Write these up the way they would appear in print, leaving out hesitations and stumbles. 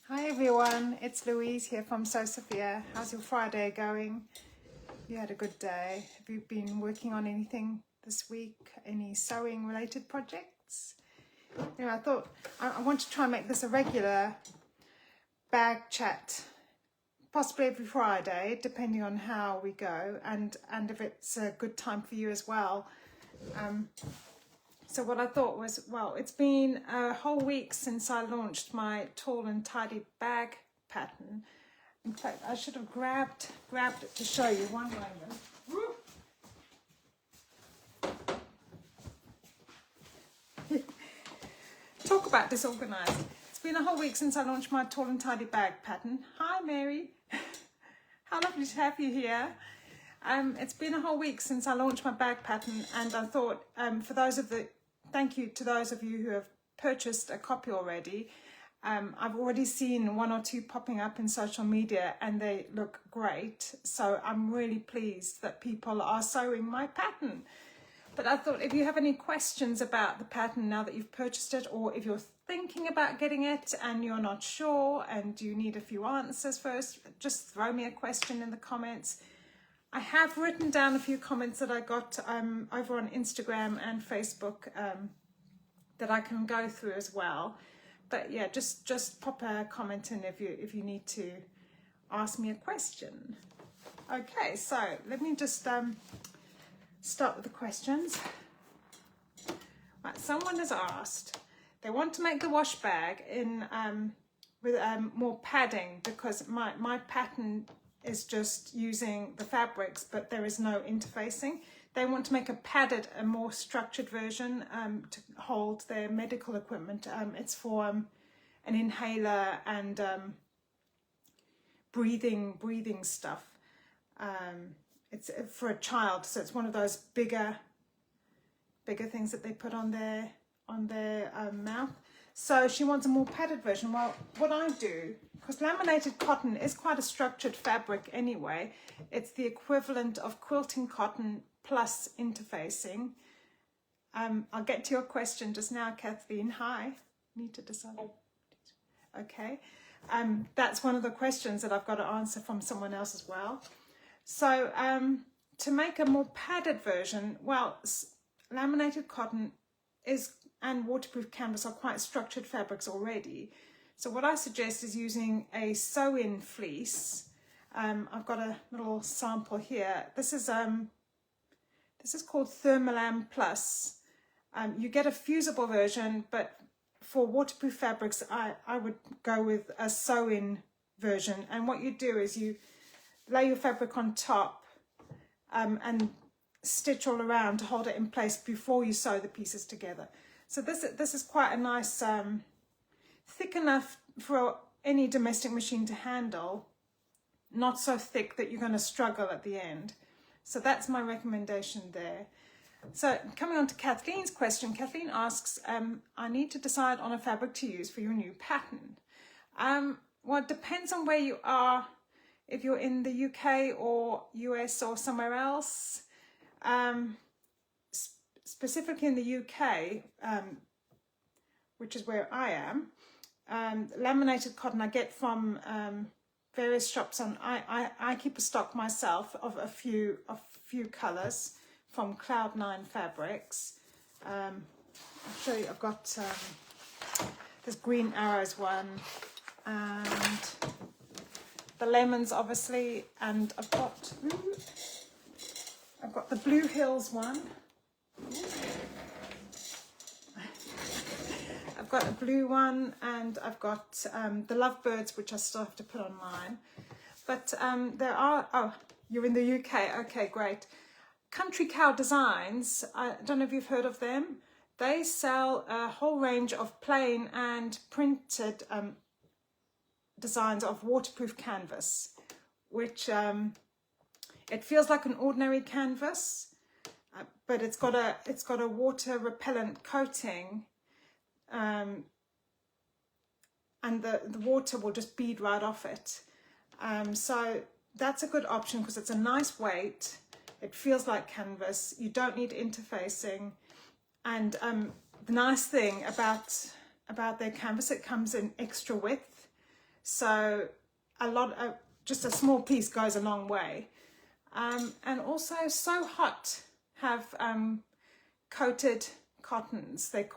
Hi everyone, it's Louise here from Sew Sophia. How's your Friday going? You had a good day? Have you been working on anything this week? Any sewing related projects? Anyway, I thought I want to try and make this a regular bag chat, possibly every Friday, depending on how we go and if it's a good time for you as well. So what I thought was, well, it's been a whole week since I launched my tall and tidy bag pattern. In fact, I should have grabbed it to show you. One moment. Talk about disorganized. It's been a whole week since I launched my tall and tidy bag pattern. Hi, Mary. How lovely to have you here. It's been a whole week since I launched my bag pattern, and I thought thank you to those of you who have purchased a copy already. I've already seen one or two popping up in social media and they look great. So I'm really pleased that people are sewing my pattern. But I thought if you have any questions about the pattern now that you've purchased it, or if you're thinking about getting it and you're not sure and you need a few answers first, just throw me a question in the comments. I have written down a few comments that I got over on Instagram and Facebook that I can go through as well. But yeah, just pop a comment in if you need to ask me a question. Okay, so let me just start with the questions. Right, someone has asked, they want to make the wash bag in with more padding because my pattern is just using the fabrics, but there is no interfacing. They want to make a more structured version to hold their medical equipment. It's for an inhaler and breathing stuff. It's for a child, so it's one of those bigger things that they put on their mouth. So she wants a more padded version. Well, what I do, because laminated cotton is quite a structured fabric anyway, it's the equivalent of quilting cotton plus interfacing. I'll get to your question just now, Kathleen. Hi. Need to decide. Okay. That's one of the questions that I've got to answer from someone else as well. So to make a more padded version, well, laminated cotton and waterproof canvas are quite structured fabrics already. So what I suggest is using a sew-in fleece. I've got a little sample here. This is called Thermolam Plus. You get a fusible version, but for waterproof fabrics, I would go with a sew-in version. And what you do is you lay your fabric on top and stitch all around to hold it in place before you sew the pieces together. So this is quite a nice, thick enough for any domestic machine to handle, not so thick that you're going to struggle at the end. So that's my recommendation there. So coming on to Kathleen's question, Kathleen asks, I need to decide on a fabric to use for your new pattern. Well, it depends on where you are, if you're in the UK or US or somewhere else. Specifically in the UK, which is where I am, laminated cotton I get from various shops. I keep a stock myself of a few colours from Cloud9 Fabrics. I'll show you. I've got this Green Arrows one and the lemons, obviously, and I've got the Blue Hills one. I've got a blue one, and I've got the Lovebirds, which I still have to put on mine. But there are, oh, you're in the UK, okay, great. Country Cow Designs, I don't know if you've heard of them. They sell a whole range of plain and printed designs of waterproof canvas, which it feels like an ordinary canvas, but it's got a water repellent coating, and the water will just bead right off it. So that's a good option because it's a nice weight. It feels like canvas. You don't need interfacing, and the nice thing about their canvas, it comes in extra width. So just a small piece goes a long way. And also So Hot have coated cottons. They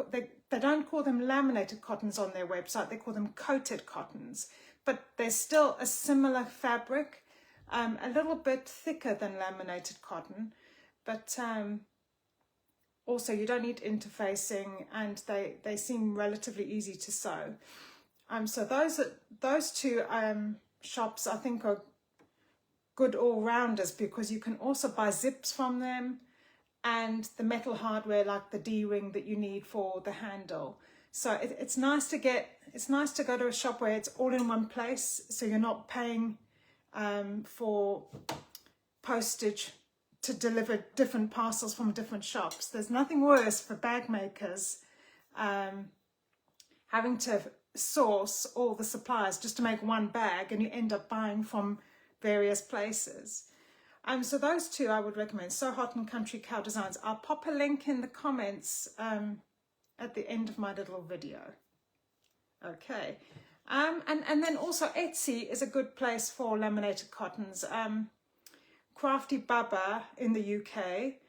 don't call them laminated cottons on their website, they call them coated cottons, but they're still a similar fabric, a little bit thicker than laminated cotton, but also you don't need interfacing, and they seem relatively easy to sew. So those two shops I think are good all-rounders, because you can also buy zips from them and the metal hardware like the D-ring that you need for the handle. So it's nice to go to a shop where it's all in one place, so you're not paying for postage to deliver different parcels from different shops. There's nothing worse for bag makers having to source all the supplies just to make one bag, and you end up buying from various places. So those two I would recommend, So Hot and Country Cow Designs. I'll pop a link in the comments at the end of my little video. Okay, and then also Etsy is a good place for laminated cottons. Crafty Baba in the UK,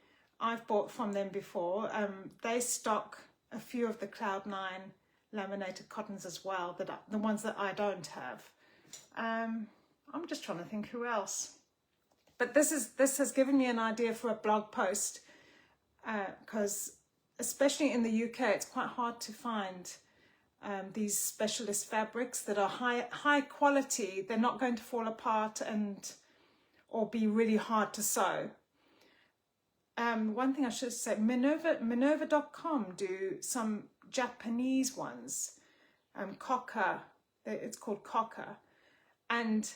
I've bought from them before. They stock a few of the Cloud9 laminated cottons as well, the ones that I don't have. I'm just trying to think who else. But this has given me an idea for a blog post, because especially in the UK, it's quite hard to find these specialist fabrics that are high quality. They're not going to fall apart or be really hard to sew. One thing I should say, Minerva.com do some Japanese ones, Cocker, it's called Cocker, and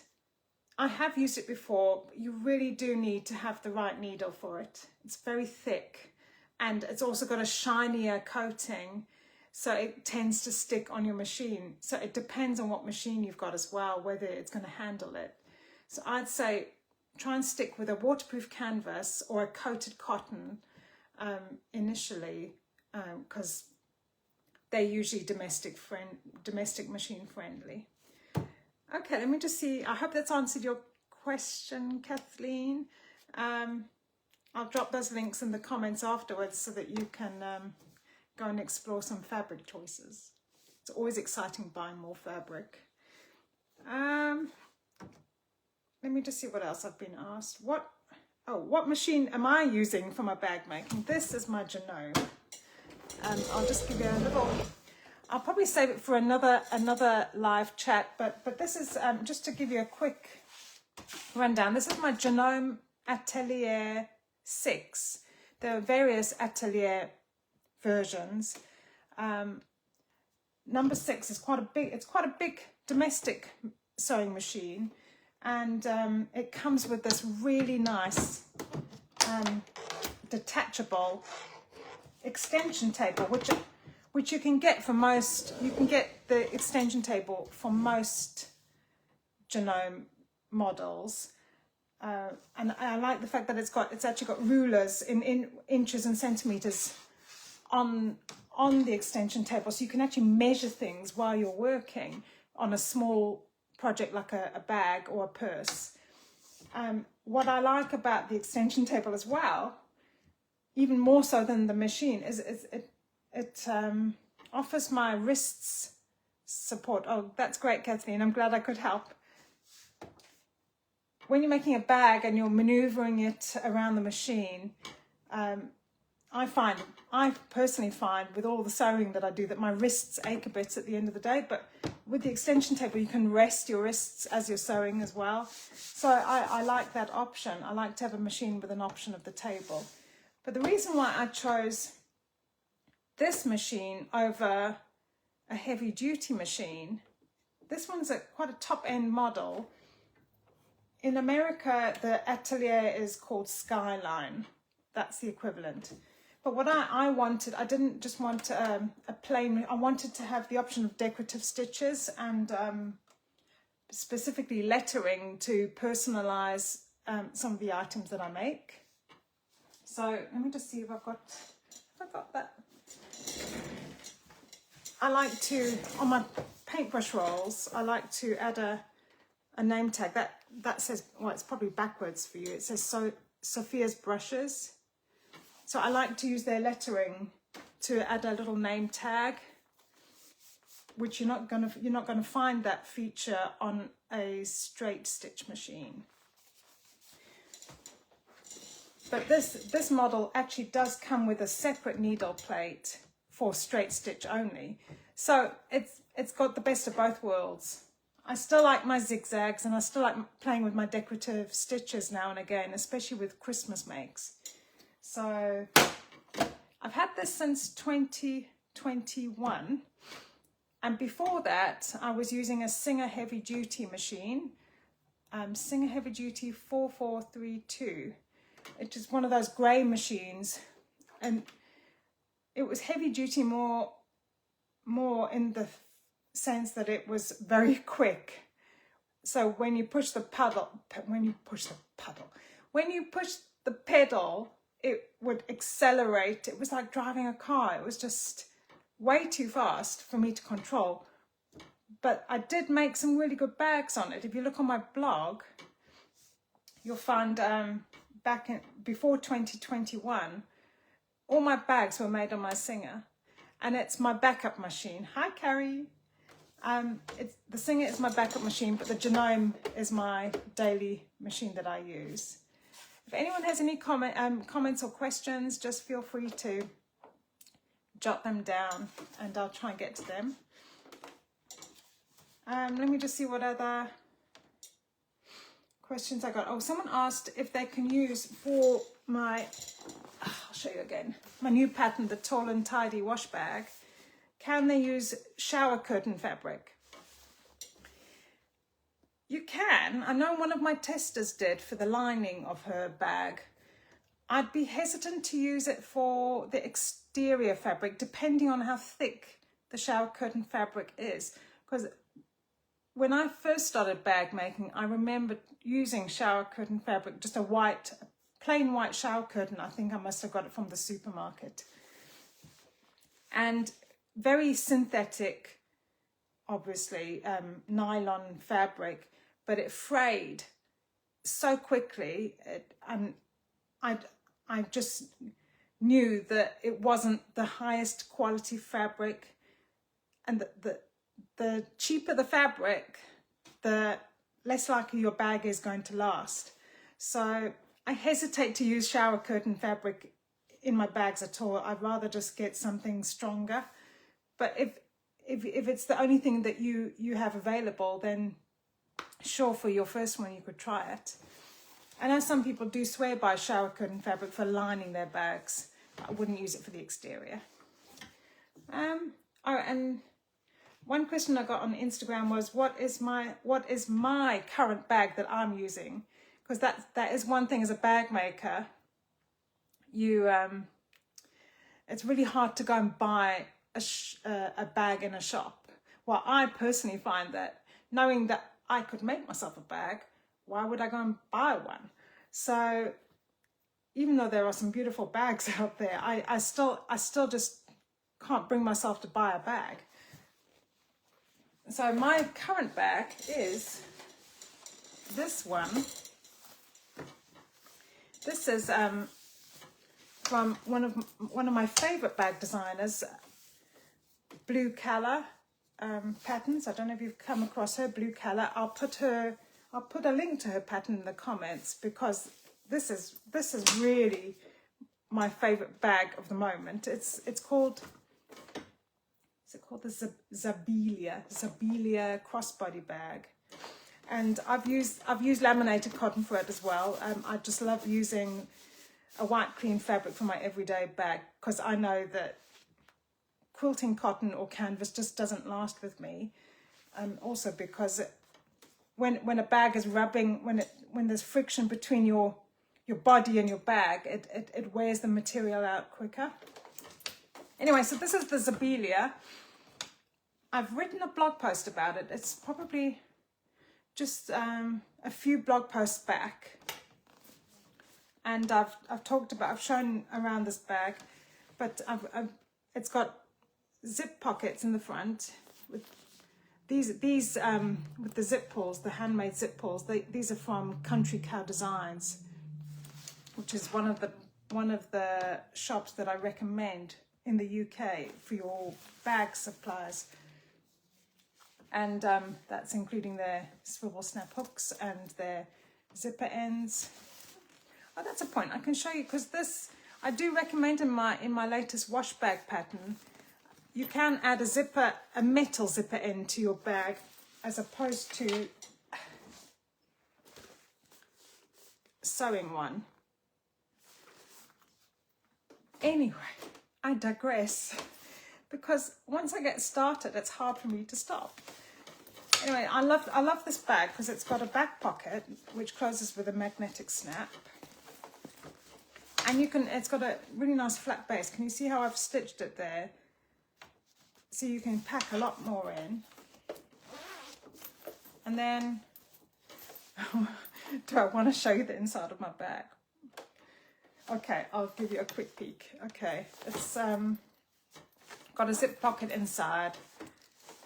I have used it before. You really do need to have the right needle for it. It's very thick, and it's also got a shinier coating, so it tends to stick on your machine. So it depends on what machine you've got as well, whether it's going to handle it. So I'd say try and stick with a waterproof canvas or a coated cotton initially, because they're usually domestic machine friendly. Okay, let me just see. I hope that's answered your question, Kathleen. I'll drop those links in the comments afterwards so that you can go and explore some fabric choices. It's always exciting buying more fabric. Let me just see what else I've been asked. What machine am I using for my bag making? This is my Janome. I'll just give you a little... I'll probably save it for another live chat, but this is just to give you a quick rundown. This is my Janome Atelier 6. There are various Atelier versions. Number 6 is quite a big domestic sewing machine, and it comes with this really nice detachable extension table, which you can get for most. You can get the extension table for most Janome models, and I like the fact that it's actually got rulers in inches and centimeters on the extension table, so you can actually measure things while you're working on a small project like a bag or a purse. What I like about the extension table as well, even more so than the machine, is it offers my wrists support. Oh, that's great, Kathleen. I'm glad I could help. When you're making a bag and you're maneuvering it around the machine, I personally find with all the sewing that I do that my wrists ache a bit at the end of the day, but with the extension table you can rest your wrists as you're sewing as well. So I like that option. I like to have a machine with an option of the table. But the reason why I chose this machine over a heavy duty machine, this one's quite a top end model. In America, the Atelier is called Skyline. That's the equivalent. But what I wanted, I didn't just want a plain, I wanted to have the option of decorative stitches and specifically lettering to personalize some of the items that I make. So let me just see if I've got that. I like to, on my paintbrush rolls, I like to add a name tag that says, well, it's probably backwards for you. It says Sophia's Brushes. So I like to use their lettering to add a little name tag, which you're not gonna find that feature on a straight stitch machine. But this model actually does come with a separate needle plate for straight stitch only. So it's got the best of both worlds. I still like my zigzags, and I still like playing with my decorative stitches now and again, especially with Christmas makes. So I've had this since 2021. And before that, I was using a Singer Heavy Duty machine, Singer Heavy Duty 4432. It's just one of those grey machines, and it was heavy duty more in the sense that it was very quick. So when you push the pedal, it would accelerate. It was like driving a car. It was just way too fast for me to control. But I did make some really good bags on it. If you look on my blog, you'll find before 2021, all my bags were made on my Singer, and it's my backup machine. Hi, Carrie. The Singer is my backup machine, but the Genome is my daily machine that I use. If anyone has any comments or questions, just feel free to jot them down, and I'll try and get to them. Let me just see what other questions I got. Oh, someone asked if they can use for my, I'll show you again, my new pattern, the Tall and Tidy wash bag. Can they use shower curtain fabric? You can. I know one of my testers did for the lining of her bag. I'd be hesitant to use it for the exterior fabric, depending on how thick the shower curtain fabric is. Because when I first started bag making, I remember using shower curtain fabric, just a plain white shower curtain. I think I must have got it from the supermarket. And very synthetic, obviously, nylon fabric, but it frayed so quickly, and I just knew that it wasn't the highest quality fabric, and the cheaper the fabric, the less likely your bag is going to last. So I hesitate to use shower curtain fabric in my bags at all. I'd rather just get something stronger. But if it's the only thing that you have available, then sure, for your first one you could try it. I know some people do swear by shower curtain fabric for lining their bags. I wouldn't use it for the exterior. Oh, and one question I got on Instagram was, what is my current bag that I'm using? Because that is one thing as a bag maker. It's really hard to go and buy a bag in a shop. Well, I personally find that knowing that I could make myself a bag, why would I go and buy one? So even though there are some beautiful bags out there, I still just can't bring myself to buy a bag. So my current bag is this one. This is from one of my favorite bag designers, Blue Calla patterns. I don't know if you've come across her, Blue Calla. I'll put a link to her pattern in the comments, because this is really my favorite bag of the moment. It's called, is it called the Zabelia crossbody bag, and I've used laminated cotton for it as well. I just love using a white clean fabric for my everyday bag, because I know that quilting cotton or canvas just doesn't last with me. Also because when a bag is rubbing, when there's friction between your body and your bag, it wears the material out quicker. Anyway, so this is the Zabelia. I've written a blog post about it. It's probably just a few blog posts back, and I've shown around this bag, but it's got zip pockets in the front with These with the zip pulls, the handmade zip pulls, these are from Country Cow Designs, which is one of the shops that I recommend in the UK for your bag supplies. And that's including their swivel snap hooks and their zipper ends. Oh, that's a point. I can show you, because this I do recommend in my latest wash bag pattern. You can add a metal zipper end to your bag, as opposed to sewing one. Anyway, I digress, because once I get started, it's hard for me to stop. Anyway, I love this bag because it's got a back pocket which closes with a magnetic snap, and it's got a really nice flat base. Can you see how I've stitched it there? So you can pack a lot more in. And then, do I want to show you the inside of my bag? Okay, I'll give you a quick peek. Okay, it's got a zip pocket inside,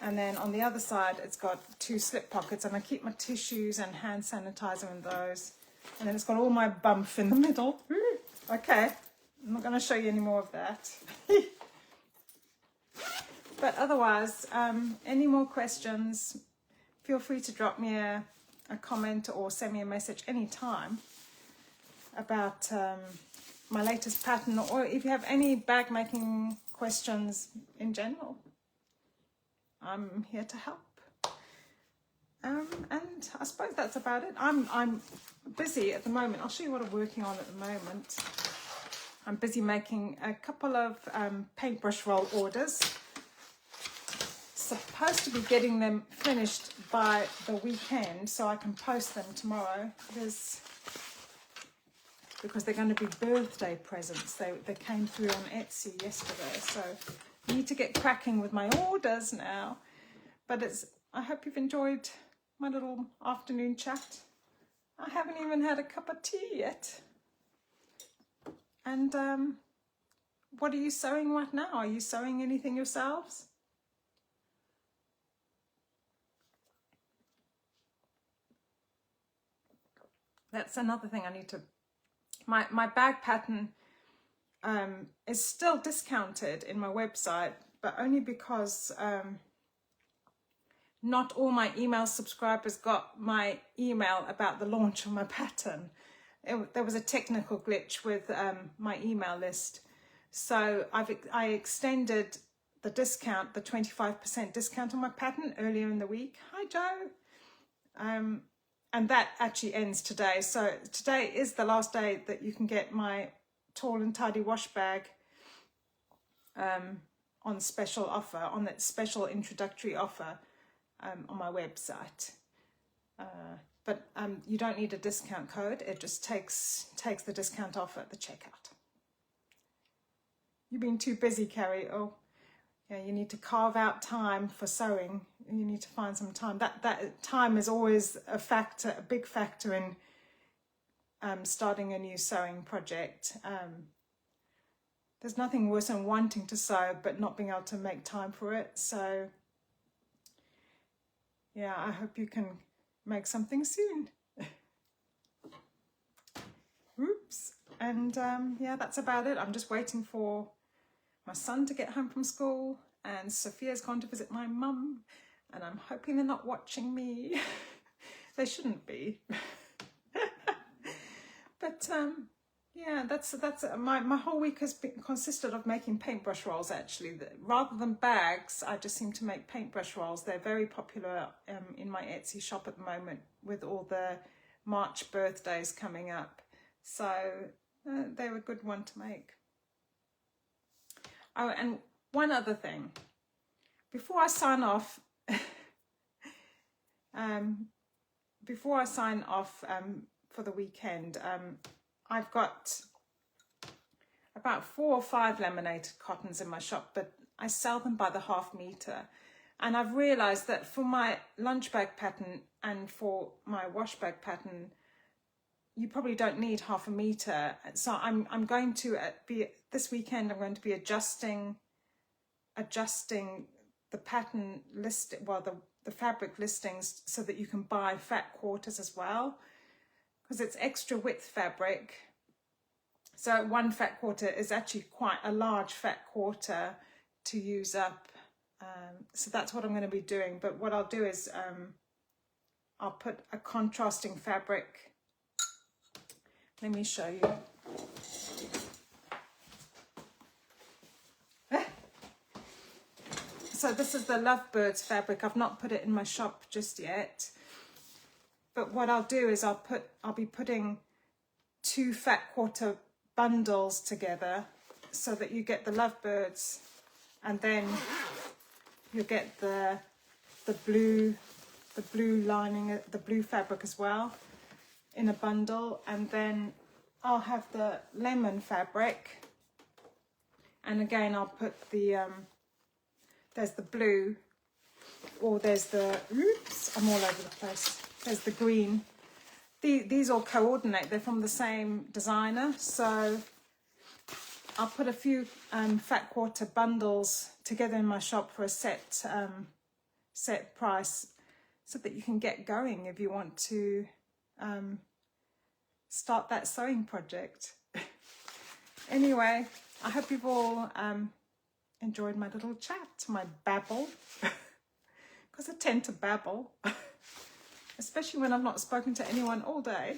and then on the other side it's got 2 slip pockets, and I keep my tissues and hand sanitizer in those. And then it's got all my bump in the middle. Okay, I'm not going to show you any more of that. But otherwise, any more questions, feel free to drop me a comment or send me a message anytime about my latest pattern, or if you have any bag making questions in general. I'm here to help. And I suppose that's about it. I'm busy at the moment. I'll show you what I'm working on at the moment. I'm busy making a couple of paintbrush roll orders. Supposed to be getting them finished by the weekend so I can post them tomorrow. Because they're going to be birthday presents. They came through on Etsy yesterday, so I need to get cracking with my orders now. But I hope you've enjoyed my little afternoon chat. I haven't even had a cup of tea yet. And what are you sewing right now? Are you sewing anything yourselves? That's another thing I need to... My bag pattern is still discounted in my website, but only because not all my email subscribers got my email about the launch of my pattern. There was a technical glitch with my email list. So I extended the discount, the 25% discount on my pattern earlier in the week. Hi, Joe. And that actually ends today. So today is the last day that you can get my Tall and Tidy wash bag on special offer, on that special introductory offer on my website. But you don't need a discount code. It just takes the discount off at the checkout. You've been too busy, Carrie. Oh, yeah, you need to carve out time for sewing. You need to find some time. That time is always a big factor in starting a new sewing project. There's nothing worse than wanting to sew but not being able to make time for it. So yeah, I hope you can make something soon. Oops. And yeah, that's about it. I'm just waiting for my son to get home from school, and Sophia's gone to visit my mum, and I'm hoping they're not watching me. They shouldn't be. But yeah, that's my whole week has consisted of making paintbrush rolls. Actually, rather than bags, I just seem to make paintbrush rolls. They're very popular in my Etsy shop at the moment, with all the March birthdays coming up. So they're a good one to make. Oh, and one other thing, before I sign off, for the weekend, I've got about 4 or 5 laminated cottons in my shop, but I sell them by the half meter. And I've realized that for my lunch bag pattern and for my wash bag pattern, you probably don't need half a meter. So I'm going to be, this weekend, I'm going to be adjusting pattern list, well, the fabric listings, so that you can buy fat quarters as well, because it's extra width fabric. So one fat quarter is actually quite a large fat quarter to use up. So that's what I'm going to be doing. But what I'll do is I'll put a contrasting fabric. Let me show you. So this is the Lovebirds fabric. I've not put it in my shop just yet. But what I'll do is I'll be putting 2 fat quarter bundles together, so that you get the Lovebirds, and then you get the blue lining, the blue fabric as well in a bundle, and then I'll have the lemon fabric, and again I'll put the there's the blue, or there's the, oops, I'm all over the place, there's the green. These all coordinate, they're from the same designer, so I'll put a few fat quarter bundles together in my shop for a set price, so that you can get going if you want to start that sewing project. Anyway, I hope you've all enjoyed my little chat, my babble, because I tend to babble, especially when I've not spoken to anyone all day.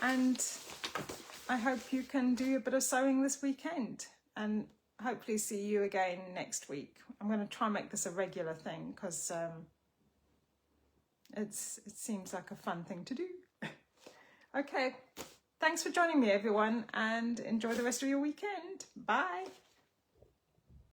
And I hope you can do a bit of sewing this weekend, and hopefully see you again next week. I'm going to try and make this a regular thing, because it seems like a fun thing to do. Okay, thanks for joining me, everyone, and enjoy the rest of your weekend. Bye.